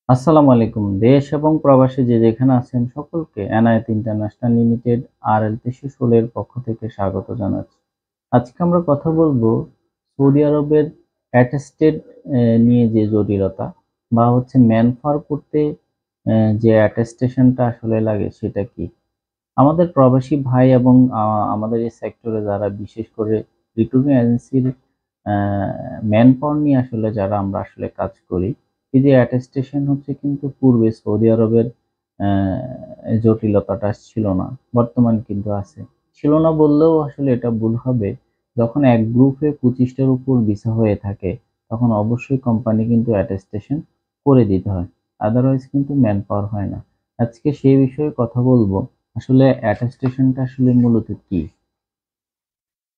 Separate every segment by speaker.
Speaker 1: আসসালামু আলাইকুম। দেশ এবং প্রবাসী যে যেখানে আছেন সকলকে এনায়েত ইন্টারন্যাশনাল লিমিটেড RL316 এর পক্ষ থেকে স্বাগত জানাচ্ছি। আজকে আমরা কথা বলবো সৌদি আরবের অ্যাটেস্টেড নিয়ে যে জটিলতা বা হচ্ছে ম্যানপাওয়ার করতে যে অ্যাটেস্টেশনটা আসলে লাগে সেটা কি? আমাদের প্রবাসী ভাই এবং আমাদের এই সেক্টরে যারা বিশেষ করে রিক্রুটিং এজেন্সির ম্যানপাওয়ার নিয়ে আসলে যারা আমরা আসলে কাজ করি, এই যে অ্যাটেস্টেশন হচ্ছে কিন্তু পূর্বে সৌদি আরবের জটিলতাটা ছিল না। বর্তমান কিন্তু আছে। ছিল না বললেও আসলে এটা ভুল হবে। যখন এক গ্রুপে ২৫ টার উপর ভিসা হয়ে থাকে, তখন অবশ্যই কোম্পানি কিন্তু অ্যাটেস্টেশন করে দিতে হয়। আদারওয়াইজ কিন্তু ম্যানপাওয়ার হয় না। আজকে সেই বিষয়ে কথা বলবো। আসলে অ্যাটেস্টেশনটা আসলে মূলত কি?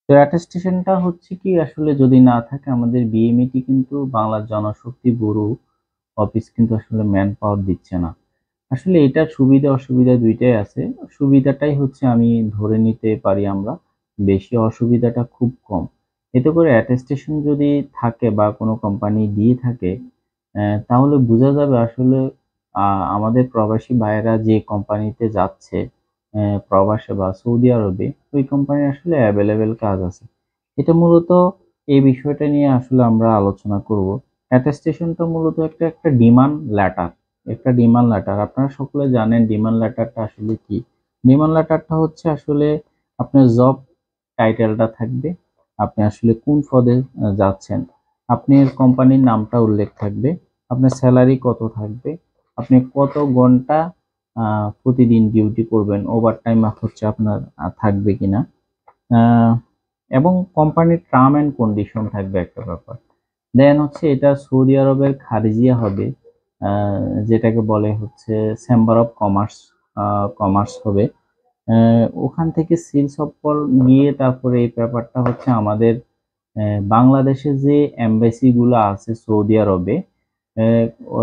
Speaker 1: তো অ্যাটেস্টেশনটা হচ্ছে কি আসলে যদি না থাকে আমাদের বিএমইটি কিন্তু বাংলার জনশক্তি ব্যুরো অফিস কিন্তু আসলে ম্যান পাওয়ার দিচ্ছে না। আসলে এটার সুবিধা অসুবিধা দুইটাই আছে। সুবিধাটাই হচ্ছে আমি ধরে নিতে পারি আমরা, বেশি অসুবিধাটা খুব কম। এতে করে অ্যাটেস্টেশন যদি থাকে বা কোনো কোম্পানি দিয়ে থাকে তাহলে বোঝা যাবে আসলে আমাদের প্রবাসী ভাইয়েরা যে কোম্পানিতে যাচ্ছে প্রবাসে বা সৌদি আরবে, ওই কোম্পানির আসলে এভেইলেবল কাজ আছে। এটা মূলত এই বিষয়টা নিয়ে আসলে আমরা আলোচনা করব। অ্যাটেস্টেশনটা মূলত একটা ডিমান্ড লেটার। একটা ডিমান্ড লেটার। আপনারা সকলে জানেন ডিমান্ড লেটারটা আসলে কি? ডিমান্ড লেটারটা হচ্ছে আসলে আপনার জব টাইটেলটা থাকবে। আপনি আসলে কোন পদে যাচ্ছেন। আপনার কোম্পানির নামটা উল্লেখ থাকবে। আপনার স্যালারি কত থাকবে। আপনি কত ঘন্টা প্রতিদিন ডিউটি করবেন। ওভারটাইম হচ্ছে আপনার থাকবে কিনা। আ এবং কোম্পানির টার্ম অ্যান্ড কন্ডিশন থাকবে একটা ব্যাপার। দেন হচ্ছে এটা সৌদি আরবের খারিজিয়া হবে। আ যেটাকে বলে হচ্ছে চেম্বার অফ কমার্স কমার্স হবে। ওখান থেকে সিলস অফ পর গিয়ে তারপরে এই ব্যাপারটা হচ্ছে আমাদের বাংলাদেশে যে এমবাসি গুলো আছে সৌদি আরবে,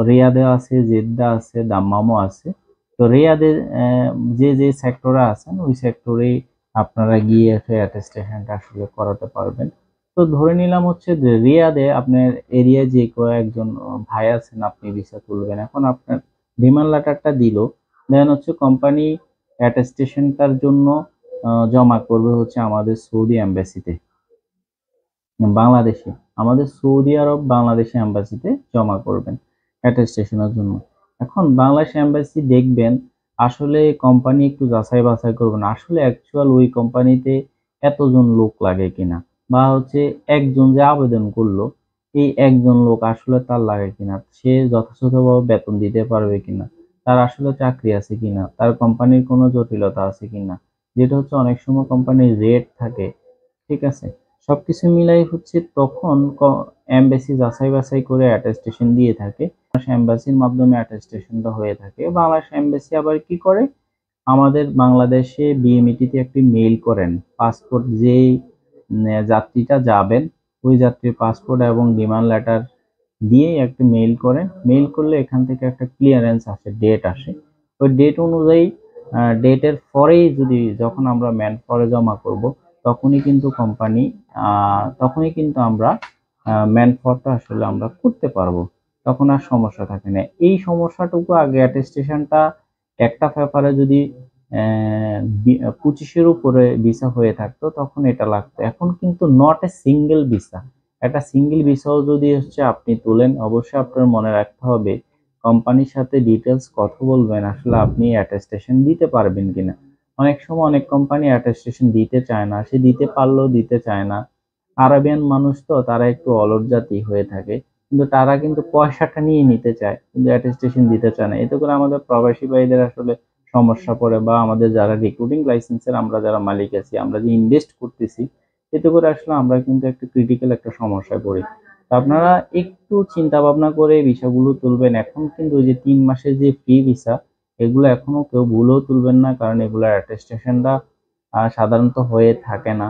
Speaker 1: রিয়াদে আছে, জেদ্দা আছে, দাম্মামও আছে। তো রিয়াদে যে সেক্টরে আছেন ওই সেক্টরেই আপনারা গিয়ে অ্যাটেস্টেশনটা আসলে করাতে পারবেন। তো ধরে নিলাম হচ্ছে যে রিয়াদে আপনার এরিয়ায় যে কয়েকজন ভাই আছেন আপনি ভিসা তুলবেন। এখন আপনার ডিমান্ড লেটারটা দিল। দেন হচ্ছে কোম্পানি অ্যাটেস্টেশনটার জন্য জমা করবে হচ্ছে আমাদের সৌদি এম্বাসিতে। বাংলাদেশে, আমাদের সৌদি আরব বাংলাদেশ এম্বাসিতে জমা করবেন অ্যাটেস্টেশনের জন্য। এখন বাংলাদেশ এম্বাসি দেখবেন আসলে কোম্পানি একটু যাচাই বাছাই করবেন আসলে অ্যাকচুয়াল ওই কোম্পানিতে এতজন লোক লাগে কিনা, বা হচ্ছে একজন যে আবেদন করলো এই একজন লোক আসলে তার লাগে কিনা, সে যথাযথভাবে বেতন দিতে পারবে কিনা, তার আসলে চাকরি আছে কিনা, তার কোম্পানির কোনো জটিলতা আছে কিনা, যেটা হচ্ছে অনেক সময় কোম্পানির রেট থাকে। ঠিক আছে? সবকিছু মিলাই হচ্ছে তখন এমবাসি যাচাই বাছাই করে অ্যাটেস্টেশন দিয়ে থাকে। বাংলাদেশ এম্বাসির মাধ্যমে অ্যাটেস্টেশনটা হয়ে থাকে। বাংলাদেশ এম্বাসি আবার কি করে? আমাদের বাংলাদেশে বিএমইটিতে একটি মেইল করেন। পাসপোর্ট যেই যাত্রীটা যাবেন ওই যাত্রীর পাসপোর্ট এবং ডিমান্ড লেটার দিয়ে একটা মেইল করেন। মেইল করলে এখান থেকে একটা ক্লিয়ারেন্স আসে, ডেট আসে। ওই ডেট অনুযায়ী ডেটের পরেই যদি যখন আমরা ম্যান পাওয়ারে জমা করব তখনই কিন্তু কোম্পানি তখনই কিন্তু আমরা ম্যান পাওয়ারটা আসলে আমরা করতে পারবো। তখন আর সমস্যা থাকে না। এই সমস্যাটুকু আগে অ্যাটেস্টেশনটা একটা পেপারে যদি 25 এর উপরে ভিসা হয়ে থাকতো তখন এটা লাগতো। এখন কিন্তু নট এ সিঙ্গেল ভিসা। একটা সিঙ্গেল ভিসাও যদি হচ্ছে আপনি তোলেন অবশ্যই আপনার মনে রাখতে হবে কোম্পানির সাথে ডিটেলস কথা বলবেন আসলে আপনি অ্যাটেস্টেশন দিতে পারবেন কিনা। অনেক সময় অনেক কোম্পানি অ্যাটেস্টেশন দিতে চায় না, সে দিতে পারলেও দিতে চায় না। আরাবিয়ান মানুষ তো তারা একটু অলস জাতি হয়ে থাকে, কিন্তু তারা কিন্তু পয়সাটা নিয়ে নিতে চায় কিন্তু অ্যাটেস্টেশন দিতে চায় না। এতে করে আমাদের প্রবাসী ভাইদের আসলে সমস্যা পড়ে, বা আমাদের যারা রিক্রুটিং লাইসেন্সের আমরা যারা মালিক আছি আমরা যে ইনভেস্ট করতেছি এতে করে আসলে আমরা কিন্তু একটা ক্রিটিক্যাল একটা সমস্যায় পড়ি। তো আপনারা একটু চিন্তা ভাবনা করে ভিসাগুলো তুলবেন। এখন কিন্তু ওই যে 3 মাসের যে ফ্রি ভিসা এগুলো এখনো কেউ ভুলেও তুলবেন না, কারণ এগুলোর অ্যাটেস্টেশনটা সাধারণত হয়ে থাকে না।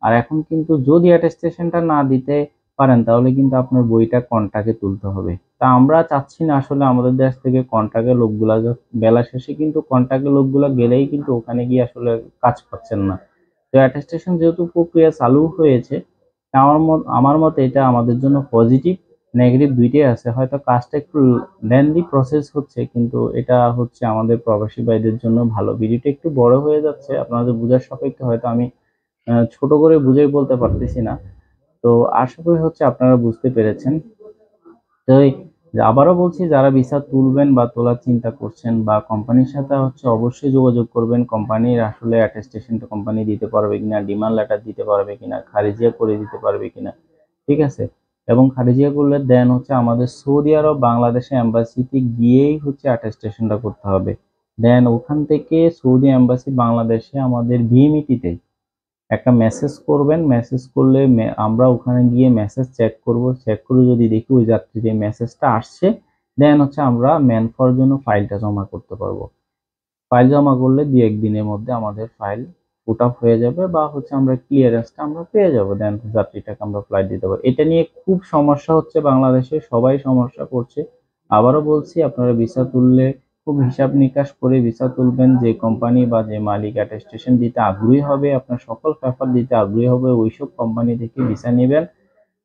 Speaker 1: আর এখন কিন্তু যদি অ্যাটেস্টেশনটা না দিতে পারেন তাহলে কিন্তু আপনার বইটা কন্ট্রাক্টে তুলতে হবে। তা আমরা চাচ্ছি না আসলে আমাদের দেশ থেকে কন্ট্রাক্টের লোকগুলা বেলা শেষে কিন্তু কন্ট্রাক্টের লোকগুলা গেলেই কিন্তু ওখানে গিয়ে আসলে কাজ পাচ্ছেন না। তো অ্যাটেস্টেশন যেহেতু প্রক্রিয়া চালু হয়েছে, তা আমার মতে এটা আমাদের জন্য পজিটিভ। নেগেটিভ দুইটাই আছে। হয়তো কাজটা একটু লেন্দি প্রসেস হচ্ছে, কিন্তু এটা হচ্ছে আমাদের প্রবাসী ভাইদের জন্য ভালো। ভিডিওটা একটু বড় হয়ে যাচ্ছে, আপনাদের বোঝার সাপেক্ষে হয়তো আমি ছোট করে বুঝিয়ে বলতে পারতেছি না। তো আশা করি হচ্ছে আপনারা বুঝতে পেরেছেন। তো আবারও বলছি, যারা ভিসা তুলবেন বা তোলার চিন্তা করছেন বা কোম্পানির সাথে হচ্ছে অবশ্যই যোগাযোগ করবেন। কোম্পানির আসলে অ্যাটেস্টেশনটা কোম্পানি দিতে পারবে কিনা, ডিমান্ড লেটার দিতে পারবে কিনা, খারিজিয়া করে দিতে পারবে কিনা, ঠিক আছে। এবং খারিজিয়া করলে দেন হচ্ছে আমাদের সৌদি আরব বাংলাদেশে এম্বাসিতে গিয়েই হচ্ছে অ্যাটেস্টেশনটা করতে হবে। দেন ওখান থেকে সৌদি এম্বাসি বাংলাদেশে আমাদের ভিএমইটিতে একটা মেসেজ করবেন। মেসেজ করলে আমরা ওখানে গিয়ে মেসেজ চেক করব। চেক করে যদি দেখি ওই যাত্রীর এই মেসেজটা আসছে, দেন হচ্ছে আমরা ম্যান ফর জন্য ফাইলটা জমা করতে পারবো। ফাইল জমা করলে 2-1 দিনের মধ্যে আমাদের ফাইল পুট আপ হয়ে যাবে, বা হচ্ছে আমরা ক্লিয়ারেন্সটা আমরা পেয়ে যাবো। দেন যাত্রীটাকে আমরা ফ্লাইট দিতে পারবো। এটা নিয়ে খুব সমস্যা হচ্ছে বাংলাদেশে, সবাই সমস্যা করছে। আবারও বলছি, আপনারা ভিসা তুললে খুব হিসাব নিকাশ করে ভিসা তুলবেন। যে কোম্পানি বা যে মালিক অ্যাটেস্টেশন দিতে আগ্রহী হবে, আপনার সকল পেপার দিতে আগ্রহী হবে, ওইসব কোম্পানি থেকে ভিসা নেবেন।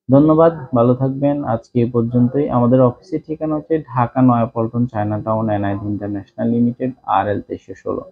Speaker 1: ধন্যবাদ, ভালো থাকবেন। আজকে এ পর্যন্তই। আমাদের অফিসের ঠিকানা হচ্ছে Dhaka Naya Paltan, China town, NID international limited, RL 2316।